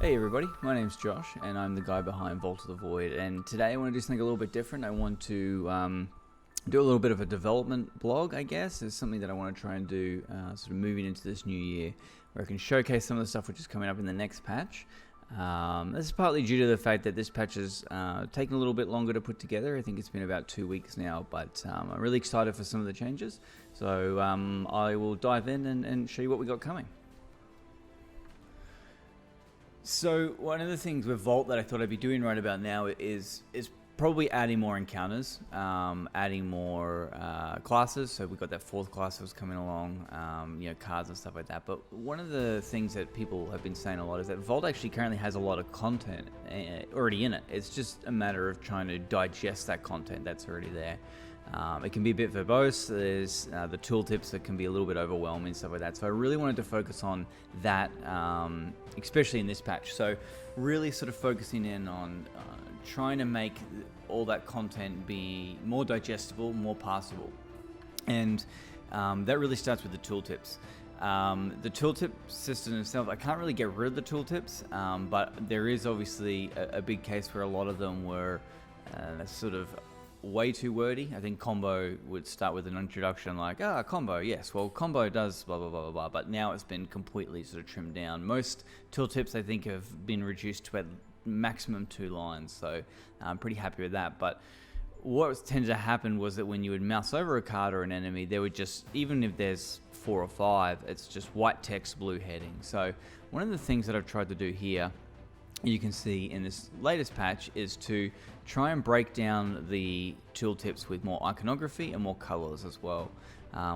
Hey everybody, my name's Josh and I'm the guy behind Vault of the Void, and today I want to do something a little bit different. I want to do a little bit of a development blog, I guess. It's something that I want to try and do sort of moving into this new year, where I can showcase some of the stuff which is coming up in the next patch. This is partly due to the fact that this patch has taken a little bit longer to put together. I think it's been about 2 weeks now, but I'm really excited for some of the changes. So I will dive in and show you what we got coming. So one of the things with Vault that I thought I'd be doing right about now is probably adding more encounters, adding more classes. So we've got that fourth class that was coming along, cards and stuff like that. But one of the things that people have been saying a lot is that Vault actually currently has a lot of content already in it. It's just a matter of trying to digest that content that's already there. It can be a bit verbose. There's the tooltips that can be a little bit overwhelming and stuff like that. So I really wanted to focus on that, especially in this patch. So really sort of focusing in on trying to make all that content be more digestible, more passable. And that really starts with the tooltips. The tooltip system itself, I can't really get rid of the tooltips, but there is obviously a big case where a lot of them were sort of way too wordy. I think combo would start with an introduction like, combo, yes, well, combo does blah, blah, blah, blah, blah, but now it's been completely sort of trimmed down. Most tooltips, I think, have been reduced to a maximum 2 lines, so I'm pretty happy with that. But what tended to happen was that when you would mouse over a card or an enemy, there would just, even if there's 4 or 5, it's just white text, blue heading. So one of the things that I've tried to do here, you can see in this latest patch, is to try and break down the tooltips with more iconography and more colors as well.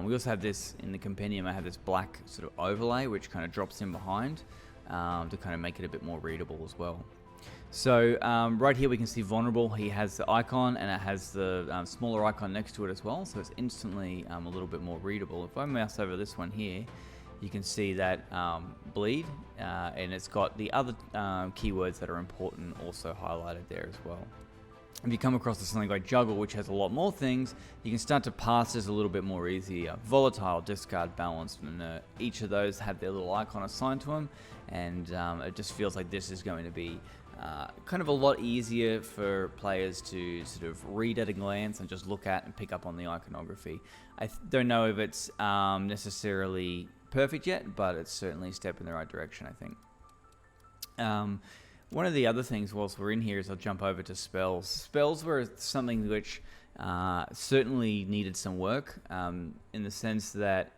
We also have this in the compendium. I have this black sort of overlay which kind of drops in behind to kind of make it a bit more readable as well. So right here we can see vulnerable. He has the icon and it has the smaller icon next to it as well, so it's instantly a little bit more readable. If I mouse over this one here, you can see that bleed, and it's got the other keywords that are important also highlighted there as well. If you come across something like juggle, which has a lot more things, you can start to pass this a little bit more easier. Volatile, discard, balanced, and each of those have their little icon assigned to them, and it just feels like this is going to be kind of a lot easier for players to sort of read at a glance and just look at and pick up on the iconography. I don't know if it's necessarily perfect yet, but it's certainly a step in the right direction, I think. One of the other things whilst we're in here is I'll jump over to spells. Spells were something which certainly needed some work, in the sense that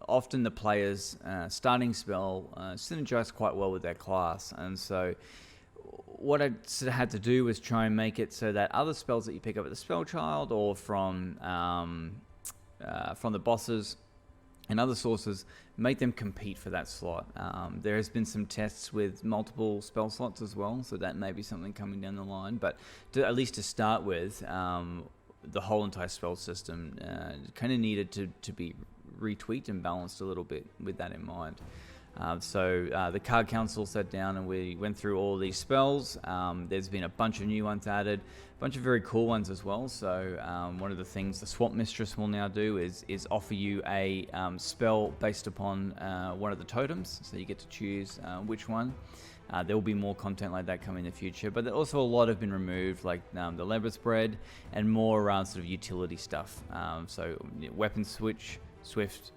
often the players starting spell synergize quite well with their class, and so what I sort of had to do was try and make it so that other spells that you pick up at the spell child or from the bosses and other sources, make them compete for that slot. There has been some tests with multiple spell slots as well, so that may be something coming down the line. But at least to start with, the whole entire spell system kind of needed to be retweaked and balanced a little bit with that in mind. So the card council sat down and we went through all these spells. There's been a bunch of new ones added, a bunch of very cool ones as well. So one of the things the Swamp Mistress will now do is offer you a spell based upon one of the totems, so you get to choose which one. There will be more content like that coming in the future, but also a lot have been removed, like the Leber's Bread and more around sort of utility stuff. So weapon switch, sift,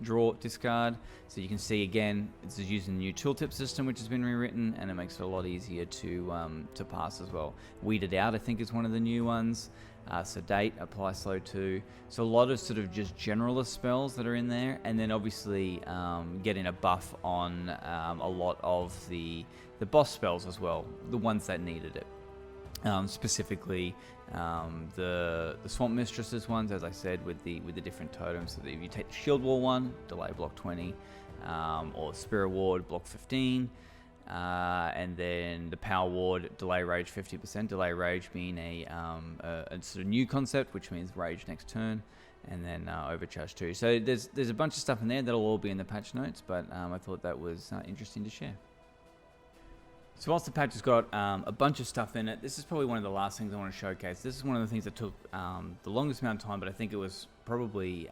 draw, discard. So you can see again, this is using the new tooltip system which has been rewritten, and it makes it a lot easier to pass as well. Weeded Out, I think, is one of the new ones. Sedate, Apply Slow too. So a lot of sort of just generalist spells that are in there, and then obviously getting a buff on a lot of the boss spells as well, the ones that needed it. Specifically the Swamp Mistresses ones, as I said, with the different totems. So that if you take the Shield Wall one, delay block 20, or Spirit Ward block 15, and then the Power Ward, delay rage 50%. Delay rage being a sort of new concept, which means rage next turn, and then overcharge too. So there's a bunch of stuff in there that'll all be in the patch notes, but I thought that was interesting to share. So whilst the patch has got a bunch of stuff in it, this is probably one of the last things I want to showcase. This is one of the things that took the longest amount of time, but I think it was probably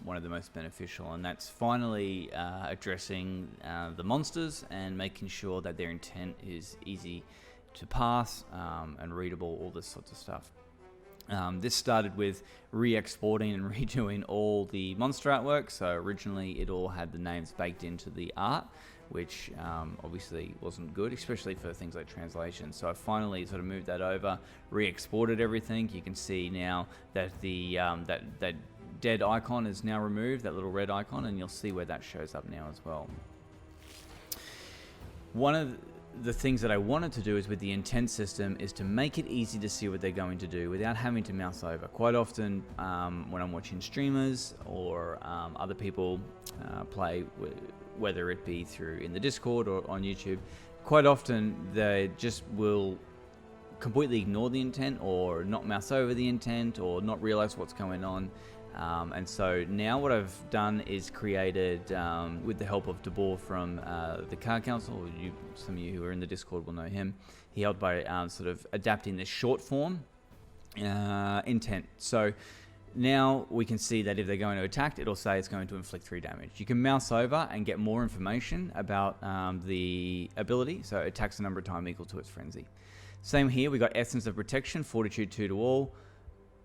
one of the most beneficial, and that's finally addressing the monsters and making sure that their intent is easy to pass and readable, all this sorts of stuff. This started with re-exporting and redoing all the monster artwork. So originally it all had the names baked into the art, which obviously wasn't good, especially for things like translation. So I finally sort of moved that over, re-exported everything. You can see now that the that dead icon is now removed, that little red icon, and you'll see where that shows up now as well. One of the things that I wanted to do is with the intent system is to make it easy to see what they're going to do without having to mouse over. Quite often when I'm watching streamers or other people play, whether it be through in the Discord or on YouTube, quite often they just will completely ignore the intent or not mouse over the intent or not realize what's going on. And so now what I've done is created, with the help of DeBoer from the Card Council, some of you who are in the Discord will know him, he helped by sort of adapting this short form intent. So now we can see that if they're going to attack, it'll say it's going to inflict 3 damage. You can mouse over and get more information about the ability, so it attacks the number of time equal to its frenzy. Same here, we got Essence of Protection, Fortitude 2 to all.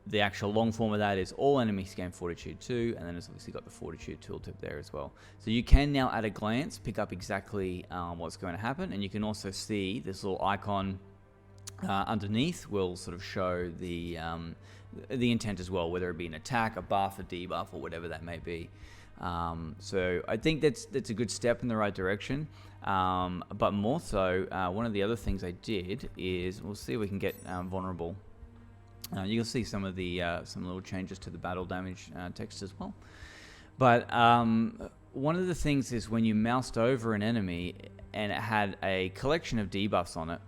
The actual long form of that is all enemies gain Fortitude 2, and then it's obviously got the Fortitude tooltip there as well. So you can now at a glance pick up exactly what's going to happen, and you can also see this little icon underneath will sort of show the intent as well, whether it be an attack, a buff, a debuff, or whatever that may be. So I think that's a good step in the right direction. But more so, one of the other things I did is, we'll see if we can get vulnerable. You'll see some of the some little changes to the battle damage text as well. But one of the things is when you moused over an enemy and it had a collection of debuffs on it,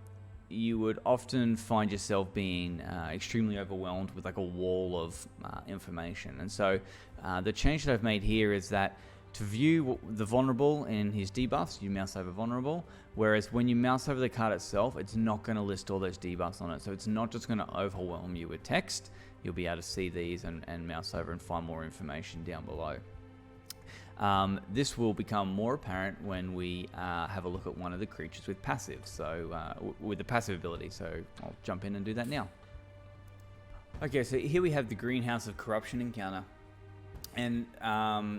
you would often find yourself being extremely overwhelmed with like a wall of information. And so the change that I've made here is that to view the vulnerable in his debuffs, you mouse over vulnerable, whereas when you mouse over the card itself, it's not going to list all those debuffs on it. So it's not just going to overwhelm you with text. You'll be able to see these and mouse over and find more information down below. This will become more apparent when we have a look at one of the creatures with passive, so with the passive ability. So I'll jump in and do that now. Okay, so here we have the Greenhouse of Corruption encounter. And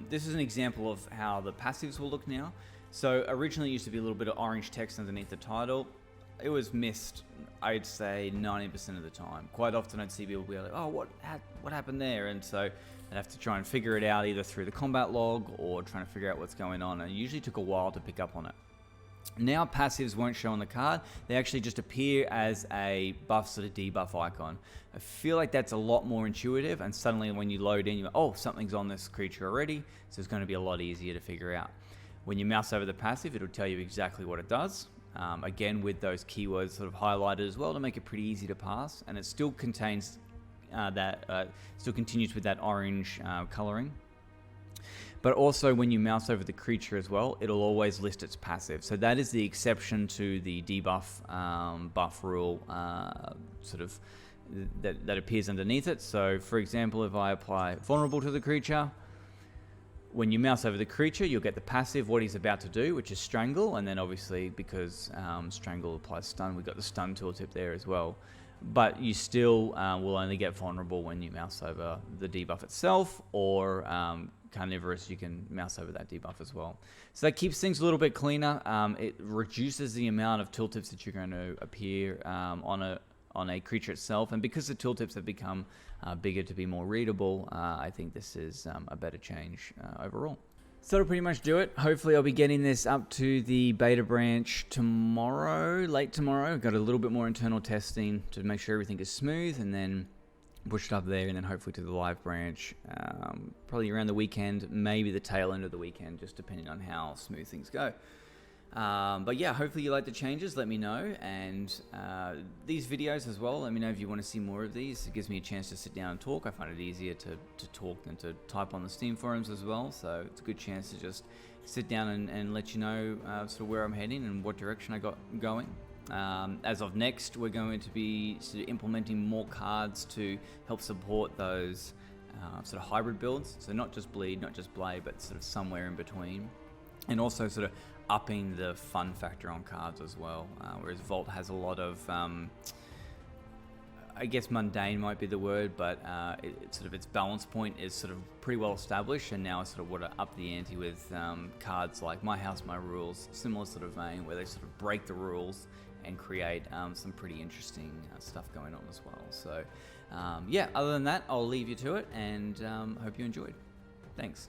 this is an example of how the passives will look now. So originally it used to be a little bit of orange text underneath the title. It was missed, I'd say 90% of the time. Quite often I'd see people be like, oh, what happened there? And so I'd have to try and figure it out either through the combat log or trying to figure out what's going on. And it usually took a while to pick up on it. Now passives won't show on the card. They actually just appear as a buffs or a debuff icon. I feel like that's a lot more intuitive, and suddenly when you load in, you're like, oh, something's on this creature already, so it's going to be a lot easier to figure out. When you mouse over the passive, it'll tell you exactly what it does. Again, with those keywords sort of highlighted as well to make it pretty easy to pass, and it still contains still continues with that orange coloring. But also when you mouse over the creature as well, it'll always list its passive. So that is the exception to the debuff buff rule sort of that appears underneath it. So for example, if I apply vulnerable to the creature, when you mouse over the creature, you'll get the passive, what he's about to do, which is strangle. And then obviously because strangle applies stun, we've got the stun tooltip there as well. But you still will only get vulnerable when you mouse over the debuff itself, or Carnivorous, you can mouse over that debuff as well. So that keeps things a little bit cleaner. It reduces the amount of tooltips that you're going to appear on a creature itself. And because the tooltips have become bigger to be more readable, I think this is a better change overall. So that'll pretty much do it. Hopefully I'll be getting this up to the beta branch tomorrow, late tomorrow. I've got a little bit more internal testing to make sure everything is smooth, and then push it up there, and then hopefully to the live branch, probably around the weekend, maybe the tail end of the weekend, just depending on how smooth things go. But yeah, hopefully you like the changes, let me know, and these videos as well, let me know if you want to see more of these. It gives me a chance to sit down and talk. I find it easier to talk than to type on the Steam forums as well, so it's a good chance to just sit down and let you know sort of where I'm heading and what direction I got going. As of next, we're going to be sort of implementing more cards to help support those sort of hybrid builds. So not just bleed, not just blade, but sort of somewhere in between. And also sort of upping the fun factor on cards as well. Whereas Vault has a lot of, I guess mundane might be the word, but it's sort of its balance point is sort of pretty well established, and now I sort of want to up the ante with cards like My House, My Rules, similar sort of vein, where they sort of break the rules and create some pretty interesting stuff going on as well. So yeah, other than that, I'll leave you to it, and hope you enjoyed. Thanks.